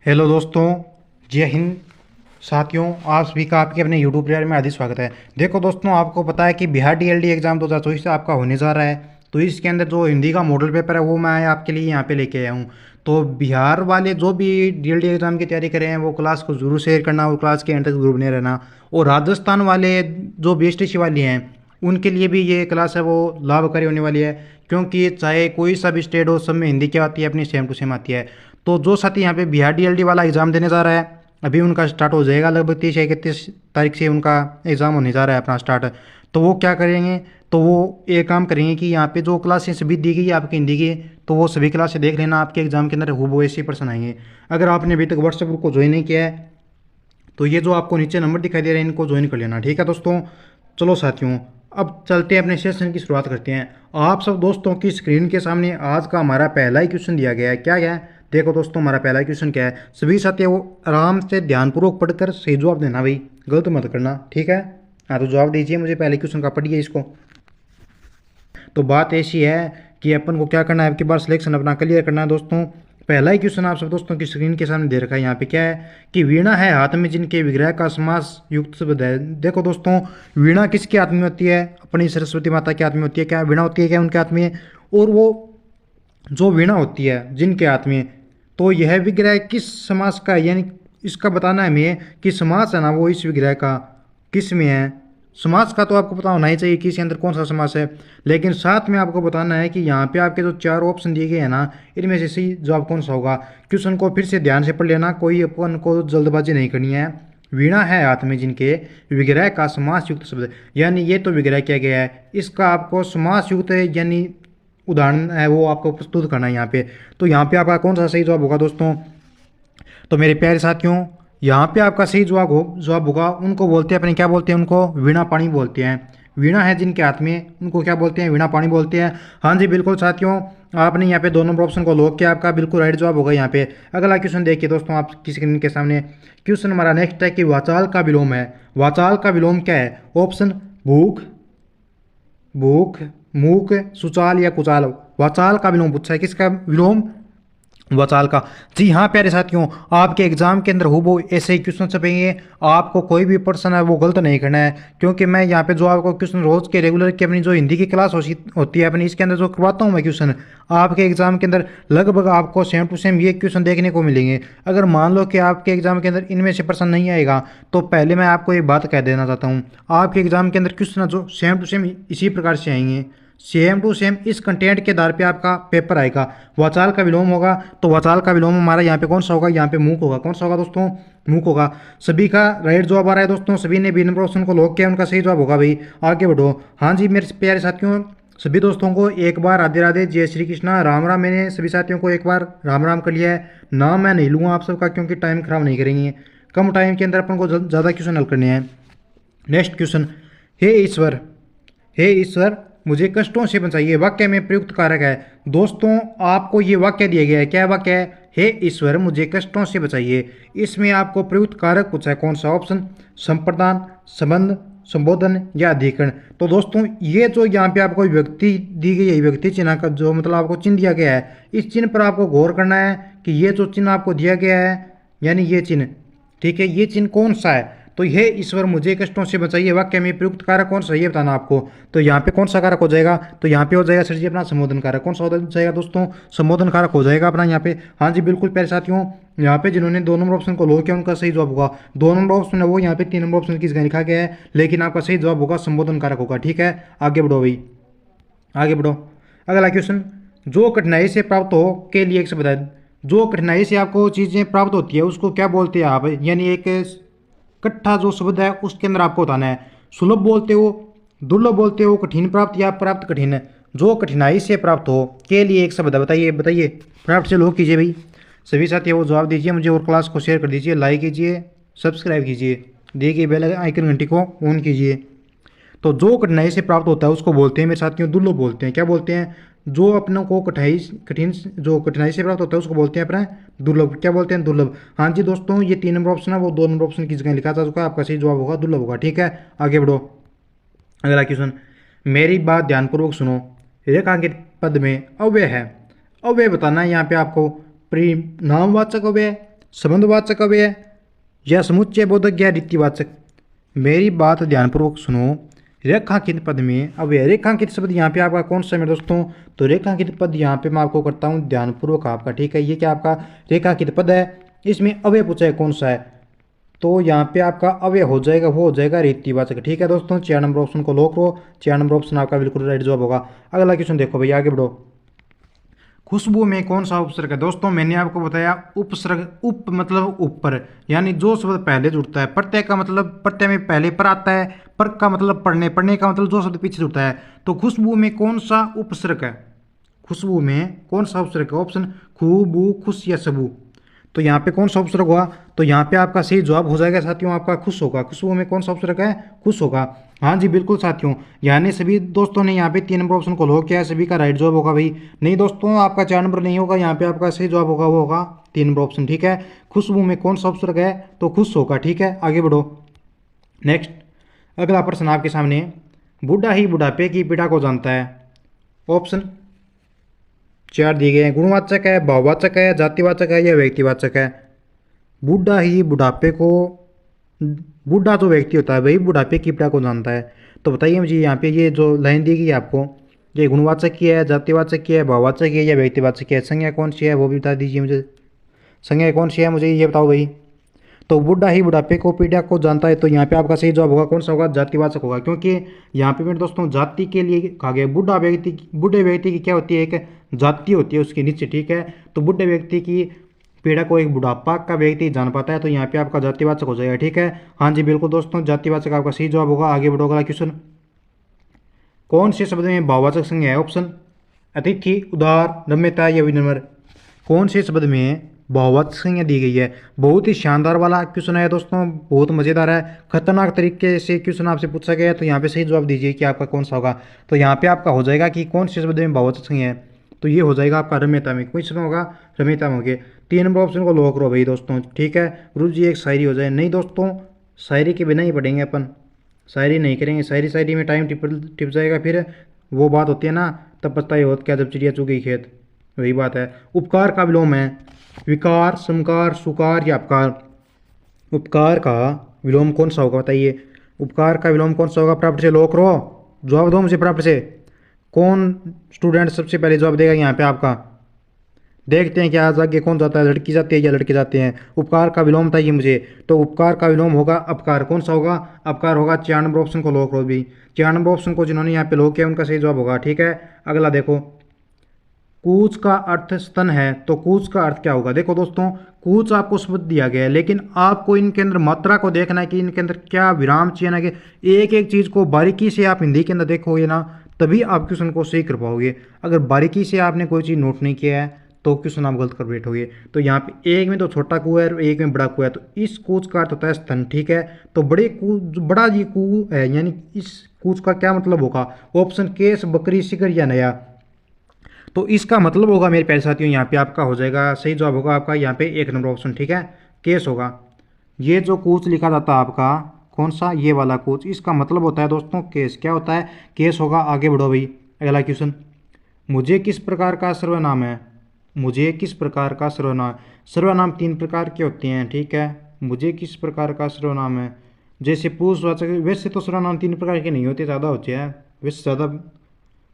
Hello दोस्तों, जय हिंद साथियों। आप सभी का आपके अपने यूट्यूब चैनल में हार्दिक स्वागत है। देखो दोस्तों, आपको पता है कि बिहार डीएलडी एग्जाम 2024 आपका होने जा रहा है। तो इसके अंदर जो हिंदी का मॉडल पेपर है वो मैं आपके लिए यहाँ पे लेके आया हूँ। तो बिहार वाले जो भी डीएलडी एग्जाम की तैयारी कर रहे हैं वो क्लास को जरूर शेयर करना और क्लास के एंड तक जरूर बने रहना। और राजस्थान वाले जो बीएसटीसी वाले हैं उनके लिए भी ये क्लास है वो लाभकारी होने वाली है, क्योंकि चाहे कोई सा भी स्टेट हो सब में हिंदी क्या आती है, अपनी सेम टू सेम आती है। तो जो साथी यहाँ पे बिहार डीएलडी वाला एग्ज़ाम देने जा रहा है, अभी उनका स्टार्ट हो जाएगा लगभग 30 या 31 तारीख से उनका एग्ज़ाम होने जा रहा है अपना स्टार्ट। तो वो क्या करेंगे, तो वो एक काम करेंगे कि यहाँ पे जो क्लासेस सभी दी गई है आपकी हिंदी की, तो वो सभी क्लासेस देख लेना। आपके एग्ज़ाम के अंदर हूबहू ऐसे प्रश्न आएंगे। अगर आपने अभी तक व्हाट्सएप ग्रुप को ज्वाइन नहीं किया है तो ये जो आपको नीचे नंबर दिखाई दे रहे हैं इनको ज्वाइन कर लेना, ठीक है दोस्तों। चलो साथियों, अब चलते हैं अपने सेशन की शुरुआत करते हैं। आप सब दोस्तों की स्क्रीन के सामने आज का हमारा पहला ही क्वेश्चन दिया गया है। क्या है? देखो दोस्तों, हमारा पहला क्वेश्चन क्या है। सभी साथी वो आराम से ध्यानपूर्वक पढ़कर सही जवाब देना भाई, गलत मत करना, ठीक है। हाँ तो जवाब दीजिए मुझे पहले क्वेश्चन का, पढ़िए इसको। तो बात ऐसी है कि अपन को क्या करना है, आपके बार सिलेक्शन अपना क्लियर करना है दोस्तों। पहला ही क्वेश्चन आप सब दोस्तों की स्क्रीन के सामने दे रखा है। यहाँ पे क्या है कि वीणा है हाथ में जिनके विग्रह का समास युक्त शब्द है। देखो दोस्तों, वीणा किसके हाथ में होती है? अपनी सरस्वती माता के हाथ में होती है। क्या वीणा होती है क्या उनके हाथ में? और वो जो वीणा होती है जिनके हाथ में, तो यह विग्रह किस समास का है, यानी इसका बताना है हमें कि समास है ना वो इस विग्रह का किस में है। समास का तो आपको पता होना ही चाहिए कि इसके अंदर कौन सा समास है, लेकिन साथ में आपको बताना है कि यहाँ पे आपके जो चार ऑप्शन दिए गए हैं ना, इनमें से सही जवाब कौन सा होगा। क्वेश्चन को फिर से ध्यान से पढ़ लेना, कोई अपन को जल्दबाजी नहीं करनी है। वीणा है हाथ में जिनके विग्रह का समास युक्त शब्द, यानी ये तो विग्रह किया गया है, इसका आपको समास युक्त यानी उदाहरण है वो आपको प्रस्तुत करना है यहाँ पे। तो यहाँ पे आपका कौन सा सही जवाब होगा दोस्तों? तो मेरे प्यारे साथियों, यहाँ पे आपका सही जवाब होगा, उनको बोलते हैं अपने, क्या बोलते हैं उनको? वीणा पाणी बोलते हैं। वीणा है जिनके हाथ में उनको क्या बोलते हैं? वीणा पाणी बोलते हैं। हाँ जी बिल्कुल साथियों, आपने यहाँ पे दो नंबर ऑप्शन को लॉक किया, आपका बिल्कुल राइट जवाब होगा यहाँ पे। अगला क्वेश्चन देखिए दोस्तों आपकी स्क्रीन के सामने। क्वेश्चन हमारा नेक्स्ट है कि वाचाल का विलोम है। वाचाल का विलोम क्या है? ऑप्शन भूख, भूख, मूक, सुचाल या कुचाल। वाचाल का विलोम पूछा है, किसका विलोम? वचाल का। जी हाँ प्यारे साथियों, आपके एग्जाम के अंदर हूबहू ऐसे ही क्वेश्चन छपेंगे। आपको कोई भी प्रश्न है वो गलत नहीं करना है, क्योंकि मैं यहाँ पे जो आपको क्वेश्चन रोज के रेगुलर की अपनी जो हिंदी की क्लास होती है अपनी, इसके अंदर जो करवाता हूँ मैं क्वेश्चन, आपके एग्जाम के अंदर लगभग आपको सेम टू सेम ये क्वेश्चन देखने को मिलेंगे। अगर मान लो कि आपके एग्जाम के अंदर इनमें से प्रश्न नहीं आएगा, तो पहले मैं आपको एक बात कह देना चाहता हूँ, आपके एग्जाम के अंदर क्वेश्चन जो सेम टू सेम इसी प्रकार से आएंगे, सेम टू सेम इस कंटेंट के आधार पे आपका पेपर आएगा। वाचाल का विलोम होगा, तो वाचाल का विलोम हमारा यहाँ पे कौन सा होगा? यहाँ पे मूक होगा। कौन सा होगा दोस्तों? मूक होगा। सभी का राइट जवाब आ रहा है दोस्तों, सभी ने बी नंबर ऑप्शन को लॉक किया, उनका सही जवाब होगा भाई। आगे बढ़ो। हाँ जी मेरे प्यारे साथियों, सभी दोस्तों को एक बार राधे राधे, जय श्री कृष्णा, राम राम। मैंने सभी साथियों को एक बार राम राम कर लिया है। नाम मैं नहीं लूँगा आप सबका, क्योंकि टाइम खराब नहीं करेंगे, कम टाइम के अंदर अपन को ज़्यादा क्वेश्चन हल करने हैं। नेक्स्ट क्वेश्चन, हे ईश्वर, हे ईश्वर मुझे कष्टों से बचाइए, वाक्य में प्रयुक्त कारक है। दोस्तों आपको ये वाक्य दिया गया है, क्या वाक्य है? हे ईश्वर मुझे कष्टों से बचाइए। इसमें आपको प्रयुक्त कारक पूछा है, कौन सा? ऑप्शन संप्रदान, संबंध, संबोधन या अधिकरण। तो दोस्तों ये जो यहाँ पे आपको व्यक्ति दी गई है, व्यक्ति चिन्ह का जो मतलब आपको चिन्ह दिया गया है, इस चिन्ह पर आपको गौर करना है कि ये जो चिन्ह आपको दिया गया है, यानी ये चिन्ह, ठीक है, ये चिन्ह कौन सा है? तो हे ईश्वर मुझे कष्टों से बचाइए, वाक्य में प्रयुक्त कारक कौन सा, ये बताना आपको। तो यहाँ पे कौन सा कारक हो जाएगा? तो यहाँ पे हो जाएगा सर जी अपना संबोधन कारक। कौन सा हो जाएगा दोस्तों? संबोधन कारक हो जाएगा अपना यहाँ पे। हाँ जी बिल्कुल प्यारे साथियों, यहाँ पे जिन्होंने दो नंबर ऑप्शन को लॉक किया उनका सही जवाब होगा। दो नंबर ऑप्शन है वो यहाँ पे 3 नंबर ऑप्शन की जगह लिखा गया है, लेकिन आपका सही जवाब होगा संबोधन कारक होगा, ठीक है। आगे बढ़ो भाई, आगे बढ़ो। अगला क्वेश्चन, जो कठिनाई से प्राप्त हो के लिए एक शब्द है। जो कठिनाई से आपको चीज़ें प्राप्त होती है उसको क्या बोलते हैं आप? यानी एक कट्ठा जो शब्द है उसके अंदर आपको बताना है, सुलभ बोलते हो, दुर्लभ बोलते हो, कठिन प्राप्त या प्राप्त कठिन। जो कठिनाई से प्राप्त हो के लिए एक शब्द है, बताइए बताइए, प्राप्त से लोग कीजिए भाई। सभी साथी वो जवाब दीजिए मुझे और क्लास को शेयर कर दीजिए, लाइक कीजिए, सब्सक्राइब कीजिए, देखिए बेल आइकन घंटी को ऑन कीजिए। तो जो कठिनाई से प्राप्त होता है उसको बोलते हैं मेरे साथियों दुर्लभ बोलते हैं। क्या बोलते हैं? जो अपनों को जो कठिनाई से प्राप्त होता है उसको बोलते हैं अपना दुर्लभ। क्या बोलते हैं? दुर्लभ। हाँ जी दोस्तों, ये 3 नंबर ऑप्शन है वो 2 नंबर ऑप्शन की जगह लिखा जा चुका है, आपका सही जवाब होगा दुर्लभ होगा, ठीक है। आगे बढ़ो। अगला क्वेश्चन, मेरी बात ध्यानपूर्वक सुनो, रेखांकित पद में अव्यय है, अव्यय बताना है यहाँ पे आपको। नामवाचक अव्यय, संबंधवाचक अव्यय या समुच्चय बोधक या रीतिवाचक। मेरी बात ध्यानपूर्वक सुनो। रेखांकित पद में अव्यय, रेखांकित शब्द यहाँ पे आपका कौन सा है दोस्तों? तो रेखांकित पद यहाँ पे मैं आपको करता हूँ ध्यानपूर्वक आपका, ठीक है। ये क्या आपका रेखांकित पद है, इसमें अव्यय पूछा है कौन सा है, तो यहाँ पे आपका अव्यय हो जाएगा, वो हो जाएगा रीतिवाचक, ठीक है दोस्तों। 4 नंबर ऑप्शन को लॉक करो, 4 नंबर ऑप्शन आपका बिल्कुल राइट जवाब होगा। अगला क्वेश्चन देखो भैया, आगे बढ़ो। खुशबू में कौन सा उपसर्ग है? दोस्तों मैंने आपको बताया उपसर्ग, उप मतलब ऊपर, यानी जो शब्द पहले जुड़ता है। प्रत्यय का मतलब प्रत्यय में पहले पर आता है, पर का मतलब पढ़ने, पढ़ने का मतलब जो शब्द पीछे जुड़ता है। तो खुशबू में कौन सा उपसर्ग है? खुशबू में कौन सा उपसर्ग है? ऑप्शन खूबू, खुश या सबू। तो यहाँ पे कौन सा उपसर्ग हुआ? तो यहाँ पे आपका सही जवाब हो जाएगा साथियों आपका खुश होगा। खुशबू में कौन सा उपसर्ग है? खुश होगा। हाँ जी बिल्कुल साथियों, यानी सभी दोस्तों ने यहाँ पे 3 नंबर ऑप्शन को लॉक किया है, सभी का राइट जवाब होगा भाई। नहीं दोस्तों, आपका 4 नंबर नहीं होगा, यहाँ पे आपका सही जवाब होगा वो होगा 3 नंबर ऑप्शन, ठीक है। खुशबू में कौन सा उपसर्ग है? तो खुश होगा, ठीक है। आगे बढ़ो। नेक्स्ट अगला प्रश्न आपके सामने, बूढ़ा ही बुढ़ापे की पीड़ा को जानता है। ऑप्शन 4 दिए गए हैं। गुणवाचक है, भाववाचक है, जातिवाचक है या व्यक्तिवाचक है। बूढ़ा ही बुढ़ापे को, बूढ़ा जो व्यक्ति होता है वही बुढ़ापे की पीड़ा को जानता है। तो बताइए मुझे यहाँ पे ये जो लाइन दी गई है आपको, ये गुणवाचक की है, जातिवाचक की है, भाववाचक की है या व्यक्तिवाचक की है? संज्ञा कौन सी है वो भी बता दीजिए मुझे। संज्ञा कौन सी है मुझे ये बताओ भाई। तो बूढ़ा ही बुढ़ापे को पीड़ा को जानता है, तो यहाँ पे आपका सही जवाब होगा कौन सा होगा? जातिवाचक होगा, क्योंकि यहाँ पे मेरे दोस्तों जाति के लिए कहा गया। बूढ़ा व्यक्ति, बूढ़े व्यक्ति की क्या होती है? एक जाति होती है उसके नीचे, ठीक है। तो बूढ़े व्यक्ति की पीड़ा को एक बुढ़ापा का व्यक्ति जान पाता है, तो यहाँ पे आपका जातिवाचक हो जाएगा, ठीक है। हाँ जी बिल्कुल दोस्तों, जातिवाचक आपका सही जवाब होगा। आगे बढ़ो, अगला क्वेश्चन, कौन से शब्द में भाववाचक संज्ञा है? ऑप्शन अतिथि, उदार, नम्यता या विनम्र। कौन से शब्द में भाववाचक संज्ञा दी गई है? बहुत ही शानदार वाला क्वेश्चन है दोस्तों, बहुत मजेदार है, खतरनाक तरीके से क्वेश्चन आपसे पूछा गया है। तो यहाँ पे सही जवाब दीजिए कि आपका कौन सा होगा। तो यहाँ पे आपका हो जाएगा कि कौन से शब्द में भाववाचक संज्ञा है, तो ये हो जाएगा आपका रम्यता में। क्वेश्चन होगा रम्यता में हो गया। 3 नंबर ऑप्शन को लॉक करो भाई दोस्तों, ठीक है। गुरु जी एक शायरी हो जाए। नहीं दोस्तों, शायरी के बिना ही पढ़ेंगे अपन, शायरी नहीं करेंगे। शायरी में टाइम टिप जाएगा, फिर वो बात होती है ना, तब पछता ही होता क्या जब चिड़िया चुग गई खेत, वही बात है। उपकार का विलोम है विकार, समकार, सुकार या अपकार। उपकार का विलोम कौन सा होगा बताइए। उपकार का विलोम कौन सा होगा? फटाफट से लॉक करो, जवाब दो मुझे फटाफट से। कौन स्टूडेंट सबसे पहले जवाब देगा यहाँ पे आपका? देखते हैं कि आज आगे कौन जाता है, लड़की जाती है या लड़के जाते हैं। उपकार का विलोम बताइए मुझे। तो उपकार का विलोम होगा अपकार। कौन सा होगा? अपकार होगा। 4 नंबर ऑप्शन को लॉक करो भी। 4 नंबर ऑप्शन को जिन्होंने यहाँ पे लॉक किया उनका सही जवाब होगा, ठीक है। अगला देखो, कूच का अर्थ स्तन है, तो कूच का अर्थ क्या होगा? देखो दोस्तों, कूच आपको शब्द दिया गया है, लेकिन आपको इनके अंदर मात्रा को देखना है कि इनके अंदर क्या विराम चाहिए ना, कि एक एक चीज़ को बारीकी से आप हिंदी के अंदर देखोगे ना, तभी आप क्वेश्चन को सही कर पाओगे। अगर बारीकी से आपने कोई चीज़ नोट नहीं किया है तो क्वेश्चन आप गलत कर बैठोगे। तो यहाँ पे एक में तो छोटा कुआ है और एक में बड़ा कुआ है, तो इस कूच का अर्थ होता है स्तन, ठीक है। तो बड़े कूच, बड़ा जी कू है, यानी इस कूच का क्या मतलब होगा? ऑप्शन केस, बकरी, शिखर या नया। तो इसका मतलब होगा मेरे प्यारे साथियों, यहाँ पे आपका हो जाएगा सही जवाब होगा आपका यहाँ पे 1 नंबर ऑप्शन, ठीक है, केस होगा। ये जो कूच लिखा जाता है आपका कौन सा? ये वाला कूच, इसका मतलब होता है दोस्तों केस। क्या होता है? केस होगा। आगे बढ़ो भाई, अगला क्वेश्चन, मुझे किस प्रकार का सर्वनाम है? मुझे किस प्रकार का सर्वनाम? सर्वनाम 3 प्रकार के होते हैं, ठीक है। मुझे किस प्रकार का सर्वनाम है? जैसे पुरुषवाचक, वैसे तो सर्वनाम 3 प्रकार के नहीं होते, ज़्यादा होते हैं वैसे, ज़्यादा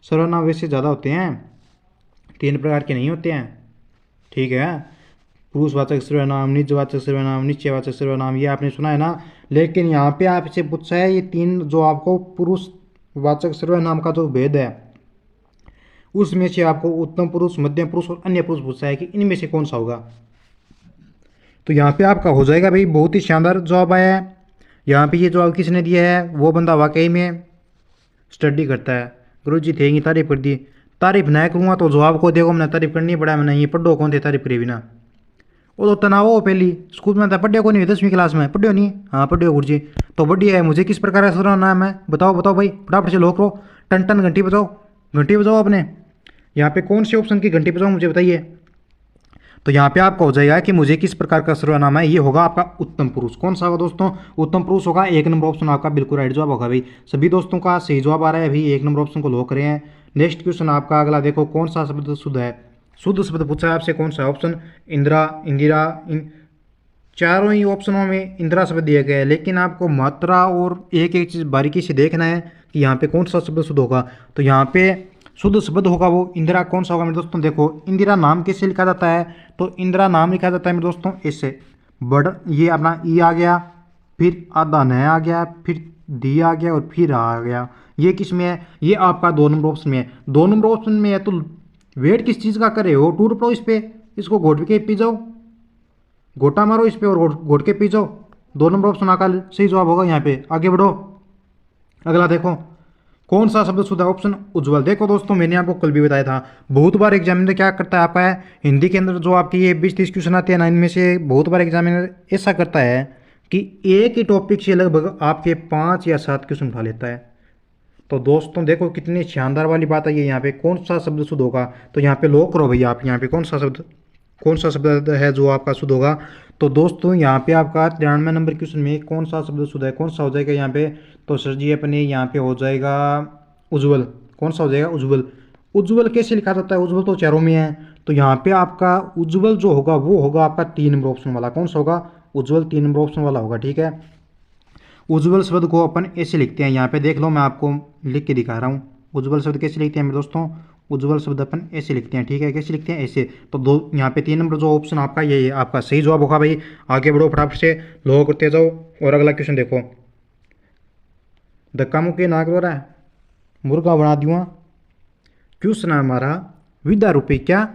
सर्वनाम वैसे ज़्यादा होते हैं, 3 प्रकार के नहीं होते हैं, ठीक है। पुरुषवाचक सर्वनाम, निजवाचक सर्वनाम, निश्चयवाचक सर्वनाम, ये आपने सुना है ना। लेकिन यहाँ पे आपसे पूछा है ये 3 जो आपको पुरुषवाचक सर्वनाम का जो भेद है, उसमें से आपको उत्तम पुरुष, मध्यम पुरुष और अन्य पुरुष पूछा है कि इनमें से कौन सा होगा। तो यहाँ पे आपका हो जाएगा भाई, बहुत ही शानदार जवाब आया है। यहाँ पे ये जवाब किसने दिया है? वो बंदा वाकई में स्टडी करता है। गुरु जी थे तारीफ कर दी। तारीफ ना करूँगा तो जवाब को देखो, मैंने तारीफ करनी पड़ा, मैंने ये पढ़ो कौन थे तारीफ करे बिना। वो तो तनाव हो पहली स्कूल में था, पढ़ियो को नहीं, 10वीं क्लास में पढ़ियो नहीं। हाँ पढ़ियो गुरु जी, तो बढ़िया है। मुझे किस प्रकार का सर्वनाम है बताओ बताओ भाई, फटाफट से लोग रो, टन टन घंटी बजाओ, घंटी बजाओ अपने। यहाँ पे कौन से ऑप्शन की घंटी बजाओ मुझे बताइए। तो यहाँ पे आपका हो जाएगा कि मुझे किस प्रकार का सर्वनाम है, ये होगा आपका उत्तम पुरुष। कौन सा होगा दोस्तों? उत्तम पुरुष होगा। 1 नंबर ऑप्शन आपका बिल्कुल राइट जवाब होगा भाई। सभी दोस्तों का सही जवाब आ रहा है अभी, 1 नंबर ऑप्शन को लॉक करें हैं। नेक्स्ट क्वेश्चन आपका अगला देखो, कौन सा शब्द शुद्ध है? शुद्ध शब्द पूछा है आपसे कौन सा? ऑप्शन इंदिरा, इंदिरा, चारों ही ऑप्शनों में इंदिरा शब्द दिया गया है, लेकिन आपको मात्रा और एक एक चीज़ बारीकी से देखना है कि यहाँ पे कौन सा शब्द शुद्ध होगा। तो यहाँ पे शुद्ध शब्द होगा वो इंदिरा कौन सा होगा मेरे दोस्तों। देखो इंदिरा नाम कैसे लिखा जाता है, तो इंदिरा नाम लिखा जाता है मेरे दोस्तों ऐसे, बड़ ये अपना ई आ गया, फिर आधा न आ गया, फिर डी आ गया और फिर आ गया। ये किस में है, ये आपका 2 नंबर ऑप्शन में है। 2 नंबर ऑप्शन में है तो वेट किस चीज़ का करे हो, टूट पड़ो इस पे, इसको घोट के पी जाओ, गोटा मारो इस पे और घोट के पी जाओ। 2 नंबर ऑप्शन आपका सही जवाब होगा। यहाँ पे आगे बढ़ो, अगला देखो कौन सा शब्द शुद्ध है, ऑप्शन उज्जवल। देखो दोस्तों मैंने आपको कल भी बताया था, बहुत बार एग्जामिनर क्या करता है आपका है हिंदी के अंदर जो आपकी ये 20-30 क्वेश्चन आते हैं ना, इनमें से बहुत बार एग्जामिनर ऐसा करता है कि एक ही टॉपिक से लगभग आपके 5 या 7 क्वेश्चन उठा लेता है। तो दोस्तों देखो कितनी शानदार वाली बात है ये, यहाँ पे कौन सा शब्द शुद्ध होगा। तो यहाँ पे लॉक करो भैया आप, यहाँ पे कौन सा शब्द है जो आपका शुद्ध होगा। तो दोस्तों यहाँ पे आपका 93 नंबर क्वेश्चन में कौन सा शब्द शुद्ध है, कौन सा हो जाएगा यहाँ पे। तो सर जी अपने यहाँ पे हो जाएगा उज्ज्वल। कौन सा हो जाएगा, उज्ज्वल। उज्ज्वल कैसे लिखा जाता है, उज्ज्वल तो चारों में है। तो यहाँ पे आपका उज्ज्वल जो होगा वो होगा आपका 3 नंबर ऑप्शन वाला। कौन सा होगा, उज्ज्वल 3 नंबर ऑप्शन वाला होगा। ठीक है, उज्ज्वल शब्द को अपन ऐसे लिखते हैं, यहाँ पे देख लो मैं आपको लिख के दिखा रहा हूँ। उज्ज्वल शब्द कैसे लिखते हैं मेरे दोस्तों, उज्ज्वल शब्द अपन ऐसे लिखते हैं। ठीक है, कैसे लिखते हैं, ऐसे। तो दो यहाँ पे 3 नंबर जो ऑप्शन आपका ये है आपका सही जवाब होगा भाई। आगे बढ़ो फटाफट से, लो करते जाओ। और अगला क्वेश्चन देखो, धक्का मुक्की ना करो रहा है, मुर्गा बना दूंगा। क्वेश्चन है हमारा, विद्या रूपी क्या,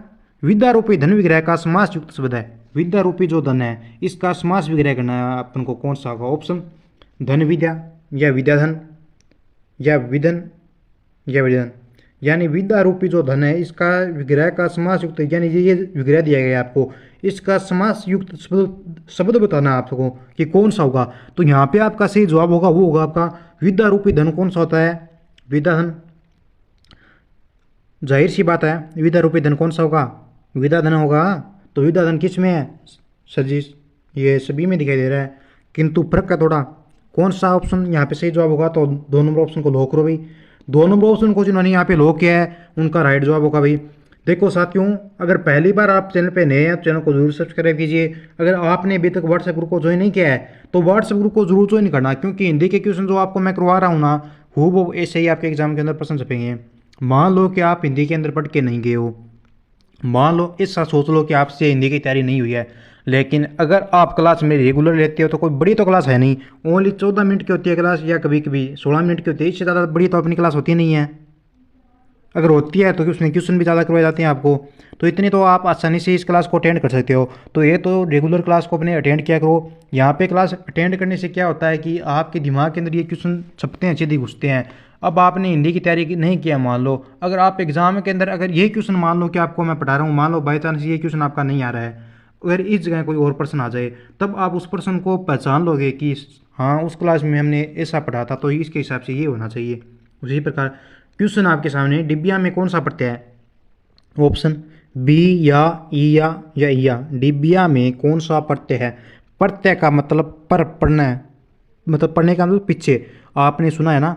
विद्या रूपी धन विग्रह का समास युक्त शब्द है। विद्या रूपी जो धन है इसका समास विग्रह करना है अपन को, कौन सा होगा ऑप्शन, धन विद्या या विद्याधन या विधन या विधन। यानी विद्या रूपी जो धन है इसका विग्रह का समास युक्त, यानी ये विग्रह दिया गया है आपको, इसका समास युक्त शब्द बताना है आपको कि कौन सा होगा। तो यहाँ पे आपका सही जवाब होगा वो होगा आपका विद्या रूपी धन। कौन सा होता है, विद्याधन। जाहिर सी बात है विद्या रूपी धन कौन सा होगा, विद्याधन होगा। तो विद्याधन किस में है सर जी, ये सभी में दिखाई दे रहा है, किंतु फर्क का थोड़ा। कौन सा ऑप्शन यहाँ पे सही जवाब होगा, तो 2 नंबर ऑप्शन को लॉक करो भाई। 2 नंबर ऑप्शन को जिन्होंने यहाँ पे लॉक किया है उनका राइट जवाब होगा भाई। देखो साथियों, अगर पहली बार आप चैनल पे नए हैं तो चैनल को जरूर सब्सक्राइब कीजिए। अगर आपने अभी तक व्हाट्सएप ग्रुप को ज्वाइन नहीं किया है तो व्हाट्सएप ग्रुप को जरूर ज्वाइन करना, क्योंकि हिंदी के क्वेश्चन जो आपको मैं करवा रहा हूँ ना, वो ऐसे ही आपके एग्जाम के अंदर प्रश्न छपेंगे। मान लो कि आप हिंदी के अंदर पढ़ के नहीं गए हो, मान लो ऐसा सोच लो कि आपसे हिंदी की तैयारी नहीं हुई है, लेकिन अगर आप क्लास में रेगुलर लेते हो तो कोई बड़ी तो क्लास है नहीं, ओनली 14 मिनट की होती है क्लास, या कभी कभी 16 मिनट की होती है, इससे ज़्यादा बड़ी तो अपनी क्लास होती नहीं है। अगर होती है तो उसमें क्वेश्चन भी ज़्यादा करवाए जाते हैं आपको, तो इतनी तो आप आसानी से इस क्लास को अटेंड कर सकते हो। तो ये तो रेगुलर क्लास को अपने अटेंड किया करो। यहाँ पे क्लास अटेंड करने से क्या होता है कि आपके दिमाग के अंदर ये क्वेश्चन छपते हैं, सीधे घुसते हैं। अब आपने हिंदी की तैयारी नहीं किया, मान लो अगर आप एग्जाम के अंदर अगर ये क्वेश्चन मान लो कि आपको मैं पढ़ा रहा हूँ, मान लो बाई चांस ये क्वेश्चन आपका नहीं आ रहा है, अगर इस जगह कोई और पर्सन आ जाए तब आप उस पर्सन को पहचान लोगे कि हाँ उस क्लास में हमने ऐसा पढ़ा था तो इसके हिसाब से ये होना चाहिए। उसी प्रकार क्वेश्चन आपके सामने, डिबिया में कौन सा प्रत्यय है, ऑप्शन बी या ई या इया। डिबिया में कौन सा प्रत्यय है, प्रत्यय का मतलब पर पढ़ना है, मतलब पढ़ने का मतलब पीछे। आपने सुना है ना,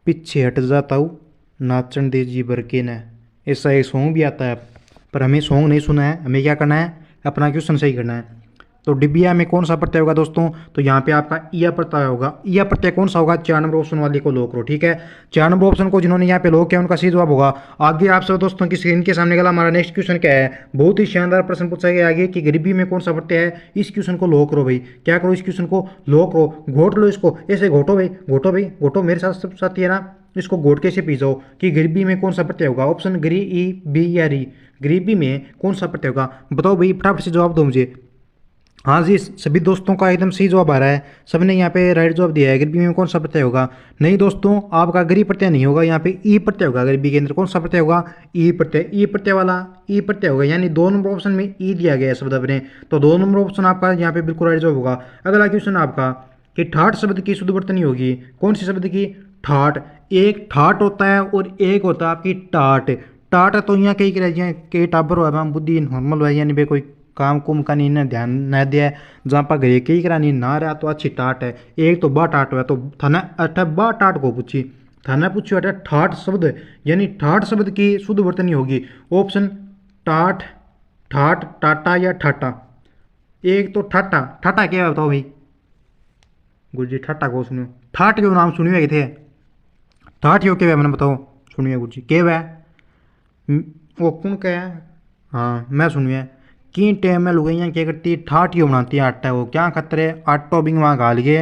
पीछे हट जाता हूँ नाचन दे जी भर के न, ऐसा एक सॉन्ग भी आता है, पर हमें सॉन्ग नहीं सुना है, हमें क्या करना है, अपना क्वेश्चन सही करना है। तो डिबिया में कौन सा प्रत्यय होगा दोस्तों, तो यहाँ पे आपका इया प्रत्यय होगा। इया प्रत्यय कौन सा होगा, 4 नंबर ऑप्शन वाले को लॉक करो। ठीक है, 4 नंबर ऑप्शन को जिन्होंने यहाँ पे लॉक किया उनका सही जवाब होगा। आगे आप सब दोस्तों की स्क्रीन के सामने गला हमारा नेक्स्ट क्वेश्चन क्या है, बहुत ही शानदार प्रश्न पूछा गया आगे कि गरीबी में कौन सा प्रत्यय है। इस क्वेश्चन को लॉक करो भाई, क्या करो, इस क्वेश्चन को लॉक करो, घोट लो इसको, ऐसे घोटो भाई, घोटो भाई, घोटो, मेरे साथ सब साथी है ना, इसको घोट के से पी जाओ कि गरीबी में कौन सा प्रत्यय होगा। ऑप्शन गरी ई बी या री, गरीबी में कौन सा प्रत्यय होगा, बताओ भाई फटाफट से जवाब दो मुझे। हाँ जी, सभी दोस्तों का एकदम सही जवाब आ रहा है, सबने यहाँ पे राइट जवाब दिया है। गरीबी में कौन सा प्रत्यय होगा, नहीं दोस्तों आपका गरीब प्रत्यय नहीं होगा, यहाँ पे ई प्रत्यय होगा। गरीबी के अंदर कौन सा प्रत्यय होगा, ई प्रत्यय, ई प्रत्यय वाला ई प्रत्यय होगा, यानी 2 नंबर ऑप्शन में ई दिया गया है शब्द अपने, तो 2 नंबर ऑप्शन आपका यहाँ पे बिल्कुल राइट जवाब होगा। अगला क्वेश्चन आपका कि ठाठ शब्द की शुद्ध वर्तनी होगी, कौन सी शब्द की, ठाठ। एक ठाठ होता है और एक होता है आपकी टाट। टाट तो यहाँ कई टाबर हुआ बुद्धि नॉर्मल हुआ, यानी भाई कोई काम कुम का नहीं ध्यान न दिया, जहाँ पर घरे कई करा नहीं ना रहा तो अच्छी टाट है। एक तो बा टाट हुआ, तो थाना अठ बा टाट को पूछी, थाना पूछी अठ ठाठ शब्द, यानी ठाठ शब्द की शुद्ध वर्तनी होगी। ऑप्शन टाठ, ठाट, टाटा या ठाटा। एक तो ठाटा, ठाटा क्या है बताओ भाई गुरु जी, ठाटा को सुनियो, ठाट के नाम सुनियो है थे, ठाट यो के मैंने बताओ सुनिए गुरु जी के है वो कौन क्या है। हाँ मैं सुनिए की टाइम में लुगाइयाँ क्या करती है, ठाट यो बनाती है आटा, वो क्या खतरे आटो बिंग वहाँ गाल के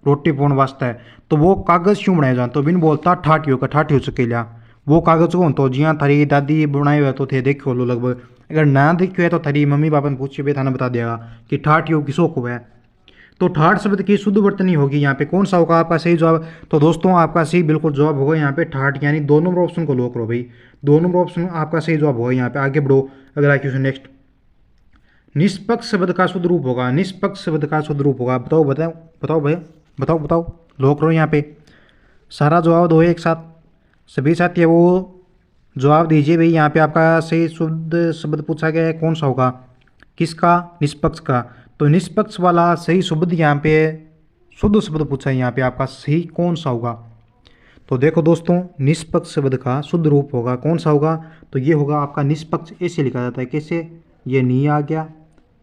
रोटी पोण वास्ता है, तो वो कागज़ क्यों बनाया जाता, तो बिन बोलता ठाटियो का, ठाटियो से के लिया वो कागज़ को तो जिया थारी दादी बनाए हुए तो थे देखो लो लगभग, अगर ना देखियो है तो थारी मम्मी पापा ने पूछिए थाना बता देगा कि ठाटियो किसो को है। तो ठाट शब्द की शुद्ध वर्तनी होगी यहाँ पे, कौन सा होगा आपका सही जवाब, तो दोस्तों आपका सही बिल्कुल जवाब होगा यहाँ पे ठाट, यानी 2 नंबर ऑप्शन को लो करो भाई, 2 नंबर ऑप्शन आपका सही जवाब होगा यहाँ पे। आगे बढ़ो, अगला क्वेश्चन नेक्स्ट। निष्पक्ष शब्द का शुद्ध रूप होगा, निष्पक्ष शब्द का शुद्ध रूप होगा, बताओ बताओ बताओ भाई, बताओ बताओ, लो करो यहाँ पे, सारा जवाब दो एक साथ, सभी साथी वो जवाब दीजिए भाई। यहाँ पे आपका सही शुद्ध शब्द पूछा गया है, कौन सा होगा, किसका, निष्पक्ष का, तो निष्पक्ष वाला सही शब्द यहाँ पे शुद्ध शब्द पूछा है, यहाँ पे आपका सही कौन सा होगा। तो देखो दोस्तों निष्पक्ष शब्द का शुद्ध रूप होगा कौन सा होगा, तो ये होगा आपका निष्पक्ष, ऐसे लिखा जाता है कैसे, ये नी आ गया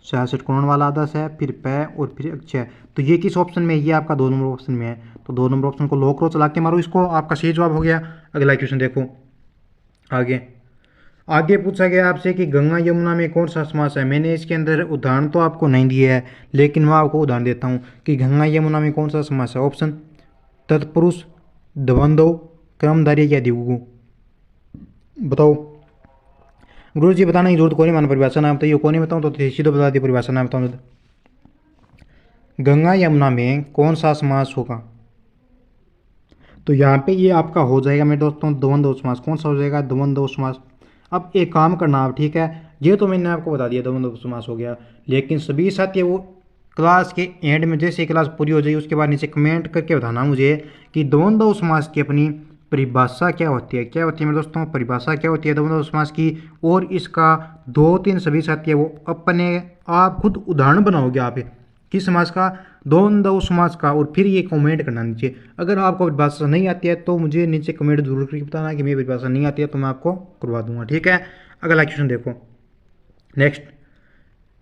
66 कोण वाला आदर्श है, फिर पै और फिर अक्षय, तो ये किस ऑप्शन में है, ये आपका 2 नंबर ऑप्शन में है, तो 2 नंबर ऑप्शन को लो करो, चला के मारो इसको, आपका सही जवाब हो गया। अगला क्वेश्चन देखो, आगे आगे पूछा गया आपसे कि गंगा यमुना में कौन सा समास है, मैंने इसके अंदर उदाहरण तो आपको नहीं दिया है, लेकिन मैं आपको उदाहरण देता हूँ कि गंगा यमुना में कौन सा समास है। ऑप्शन तत्पुरुष, द्वंद्व, क्रमधारी या द्विगु, बताओ गुरु जी, बताना की जरूरत कौन मान परिभाषा नाम बताइए, कौन बताऊँ तो सीधे बता दी परिभाषा नाम बताऊँ, गंगा यमुना में कौन सा समास होगा, तो यहाँ पे ये आपका हो जाएगा मेरे दोस्तों द्वंद्व समास, कौन सा हो जाएगा, द्वंद्व समास। अब एक काम करना आप, ठीक है, ये तो मैंने आपको बता दिया द्वंद्व समास हो गया, लेकिन सभी साथी वो क्लास के एंड में जैसे क्लास पूरी हो जाएगी उसके बाद नीचे कमेंट करके बताना मुझे कि द्वंद्व समास की अपनी परिभाषा क्या होती है, क्या होती है मेरे दोस्तों, परिभाषा क्या होती है द्वंद्व समास की, और इसका 2-3 सभी साथी है वो अपने आप खुद उदाहरण बनाओगे आप किस समास का, द्वंद्व समास का, और फिर ये कमेंट करना नीचे। अगर आपको परिभाषा नहीं आती है तो मुझे नीचे कमेंट जरूर करके बताना कि मेरी परिभाषा नहीं आती है, तो मैं आपको करवा दूंगा, ठीक है। अगला क्वेश्चन देखो नेक्स्ट,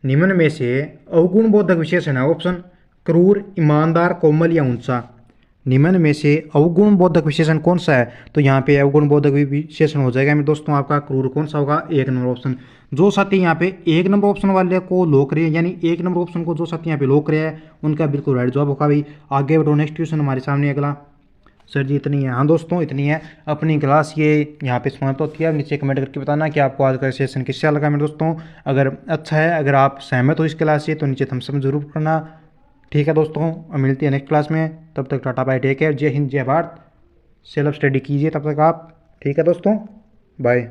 निम्न में से अवगुण बोधक विशेषण है, ऑप्शन क्रूर, ईमानदार, कोमल या ऊंचा, निम्न में से अवगुण बोधक विशेषण कौन सा है, तो यहाँ पे अवगुण बोधक विशेषण हो जाएगा मेरे दोस्तों आपका क्रूर, कौन सा होगा, 1 नंबर ऑप्शन। जो साथी यहाँ पे 1 नंबर ऑप्शन वाले को लोक रहे हैं, यानी 1 नंबर ऑप्शन को जो साथी यहाँ पे लोक रहे हैं उनका बिल्कुल राइट जवाब होगा भाई। आगे बढ़ो, नेक्स्ट क्वेश्चन हमारे सामने अगला। सर जी इतनी है, हाँ दोस्तों इतनी है, अपनी क्लास ये यहाँ पे समाप्त होती है। नीचे कमेंट करके बताना कि आपको आज का सेशन किससे लगा मेरे दोस्तों, अगर अच्छा है, अगर आप सहमत हो इस क्लास से तो नीचे थम्स अप जरूर करना, ठीक है दोस्तों। मिलती है नेक्स्ट क्लास में, तब तक टाटा बाय, टेक केयर, जय हिंद जय भारत, सेल्फ स्टडी कीजिए तब तक आप, ठीक है दोस्तों, बाय।